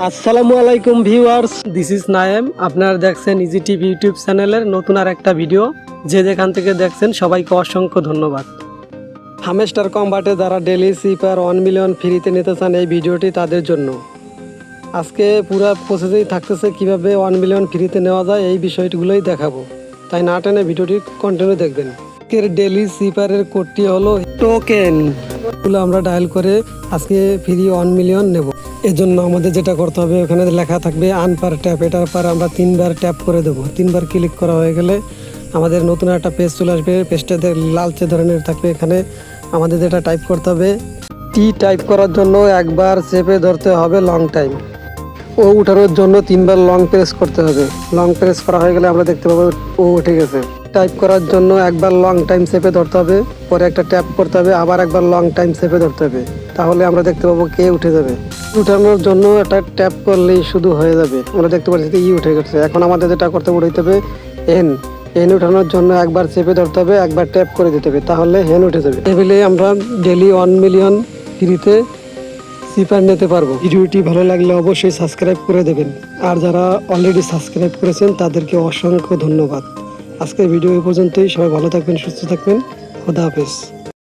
আসসালামু আলাইকুম viewers, this is NAEM. আপনারা দেখছেন ইজি টিভি ইউটিউব চ্যানেলের নতুন আর একটা ভিডিও। যে যেখান থেকে দেখছেন সবাইকে অসংখ্য ধন্যবাদ। হামেস্টার কম্বাটে যারা ডেলি সিপার 1 মিলিয়ন ফ্রিতে নিতে চান, এই ভিডিওটি তাদের জন্য। আজকে পুরো প্রসেসিং থাকতেছে কিভাবে 1 মিলিয়ন ফ্রিতে নেওয়া যায়, এই বিষয়গুলোই দেখাবো। তাই না টেনে ভিডিওটি কন্টিনিউ দেখবেন। আজকের ডেলি সিপারের কোডটি হলো টোকেন। এগুলো আমরা ডায়াল করে আজকে ফ্রি 1 মিলিয়ন নেব। এজন্য আমাদের যেটা করতে হবে, ওখানে লেখা থাকবে আনপার ট্যাপ, এটার পর আমরা 3বার ট্যাপ করে দেবো। 3বার ক্লিক করা হয়ে গেলে আমাদের নতুন একটা পেজ চলে আসবে। পেজটাতে লালচে ধরনের থাকবে। এখানে আমাদের যেটা টাইপ করতে হবে, টি টাইপ করার জন্য একবার চেপে ধরতে হবে লং টাইম। ও উঠানোর জন্য 3বার লং প্রেস করতে হবে। লং প্রেস করা হয়ে গেলে আমরা দেখতে পাবো ও উঠে গেছে। টাইপ করার জন্য একবার লং টাইম চেপে ধরতে হবে, পরে একটা ট্যাপ করতে হবে, আবার একবার লং টাইম চেপে ধরতে হবে। তাহলে আমরা দেখতে পাবো কে উঠে যাবে। উঠানোর জন্য একটা ট্যাপ করলেই শুধু হয়ে যাবে। আমরা দেখতে পাচ্ছি ই উঠে গেছে। এখন আমাদের যেটা করতে উঠাইতে হবে এন উঠানোর জন্য একবার চেপে ধরতে হবে, একবার ট্যাপ করে দিতে হবে, তাহলে হেন উঠে যাবে। এভাবে আমরা ডেলি 1 মিলিয়ন ফ্রিতে সিপার নিতে পারবো। ভিডিওটি ভালো লাগলে অবশ্যই সাবস্ক্রাইব করে দেবেন। আর যারা অলরেডি সাবস্ক্রাইব করেছেন তাদেরকে অসংখ্য ধন্যবাদ। আজকের ভিডিও এই পর্যন্তই। সবাই ভালো থাকবেন, সুস্থ থাকবেন। খোদা হাফেজ।